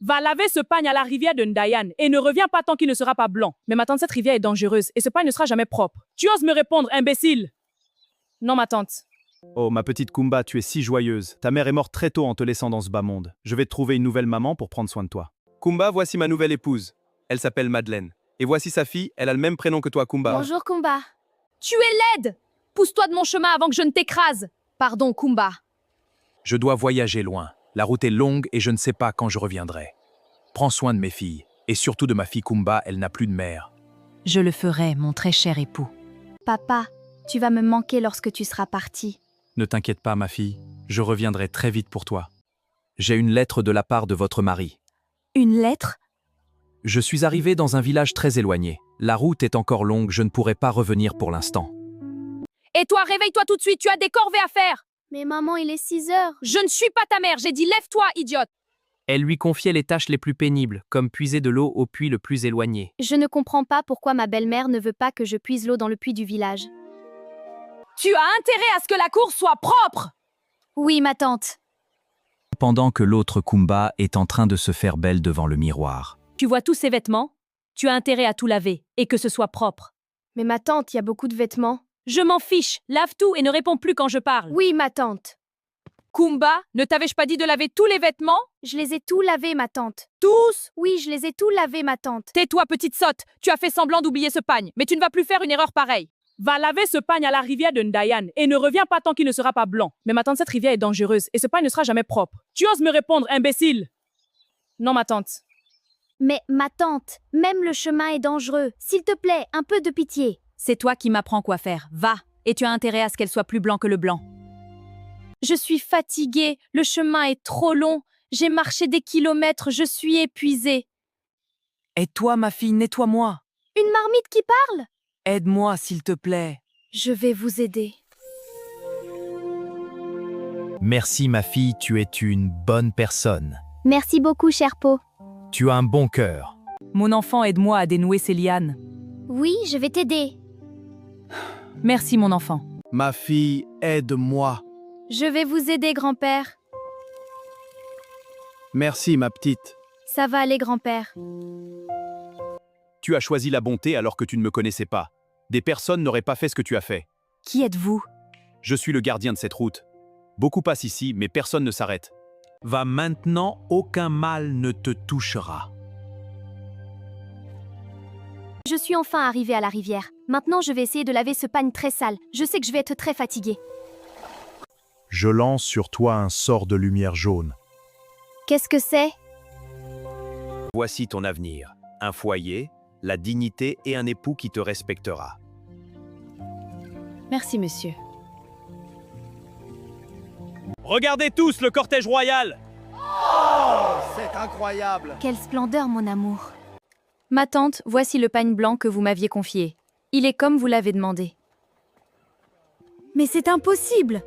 Va laver ce pagne à la rivière de Ndayan et ne reviens pas tant qu'il ne sera pas blanc. Mais ma tante, cette rivière est dangereuse et ce pagne ne sera jamais propre. Tu oses me répondre, imbécile? Non, ma tante. Oh, ma petite Kumba, tu es si joyeuse. Ta mère est morte très tôt en te laissant dans ce bas monde. Je vais te trouver une nouvelle maman pour prendre soin de toi. Kumba, voici ma nouvelle épouse. Elle s'appelle Madeleine. Et voici sa fille, elle a le même prénom que toi, Kumba. Bonjour, Kumba. Tu es laide! Pousse-toi de mon chemin avant que je ne t'écrase. Pardon, Kumba. Je dois voyager loin. La route est longue et je ne sais pas quand je reviendrai. Prends soin de mes filles, et surtout de ma fille Kumba, elle n'a plus de mère. Je le ferai, mon très cher époux. Papa, tu vas me manquer lorsque tu seras parti. Ne t'inquiète pas, ma fille, je reviendrai très vite pour toi. J'ai une lettre de la part de votre mari. Une lettre? Je suis arrivé dans un village très éloigné. La route est encore longue, je ne pourrai pas revenir pour l'instant. Et toi, réveille-toi tout de suite, tu as des corvées à faire. Mais maman, il est 6 heures. Je ne suis pas ta mère, j'ai dit lève-toi, idiote. Elle lui confiait les tâches les plus pénibles, comme puiser de l'eau au puits le plus éloigné. Je ne comprends pas pourquoi ma belle-mère ne veut pas que je puise l'eau dans le puits du village. Tu as intérêt à ce que la cour soit propre. Oui, ma tante. Pendant que l'autre Kumba est en train de se faire belle devant le miroir. Tu vois tous ces vêtements? Tu as intérêt à tout laver et que ce soit propre. Mais ma tante, il y a beaucoup de vêtements. Je m'en fiche, lave tout et ne réponds plus quand je parle. Oui, ma tante. Kumba, ne t'avais-je pas dit de laver tous les vêtements? Je les ai tous lavés, ma tante. Tous? Oui, je les ai tous lavés, ma tante. Tais-toi, petite sotte. Tu as fait semblant d'oublier ce pagne, mais tu ne vas plus faire une erreur pareille. Va laver ce pagne à la rivière de Ndayan et ne reviens pas tant qu'il ne sera pas blanc. Mais ma tante, cette rivière est dangereuse et ce pagne ne sera jamais propre. Tu oses me répondre, imbécile? Non, ma tante. Mais ma tante, même le chemin est dangereux. S'il te plaît, un peu de pitié. C'est toi qui m'apprends quoi faire. Va, et tu as intérêt à ce qu'elle soit plus blanc que le blanc. Je suis fatiguée, le chemin est trop long. J'ai marché des kilomètres, je suis épuisée. Aide-toi, ma fille, nettoie-moi. Une marmite qui parle? Aide-moi, s'il te plaît. Je vais vous aider. Merci, ma fille, tu es une bonne personne. Merci beaucoup, cher pot. Tu as un bon cœur. Mon enfant, aide-moi à dénouer ces lianes. Oui, je vais t'aider. Merci, mon enfant. Ma fille, aide-moi. Je vais vous aider, grand-père. Merci, ma petite. Ça va aller, grand-père. Tu as choisi la bonté alors que tu ne me connaissais pas. Des personnes n'auraient pas fait ce que tu as fait. Qui êtes-vous? Je suis le gardien de cette route. Beaucoup passent ici, mais personne ne s'arrête. Va maintenant, aucun mal ne te touchera. Je suis enfin arrivée à la rivière. Maintenant, je vais essayer de laver ce pagne très sale. Je sais que je vais être très fatiguée. Je lance sur toi un sort de lumière jaune. Qu'est-ce que c'est? Voici ton avenir. Un foyer, la dignité et un époux qui te respectera. Merci, monsieur. Regardez tous le cortège royal! C'est incroyable. Quelle splendeur, mon amour. Ma tante, voici le pagne blanc que vous m'aviez confié. Il est comme vous l'avez demandé. Mais c'est impossible!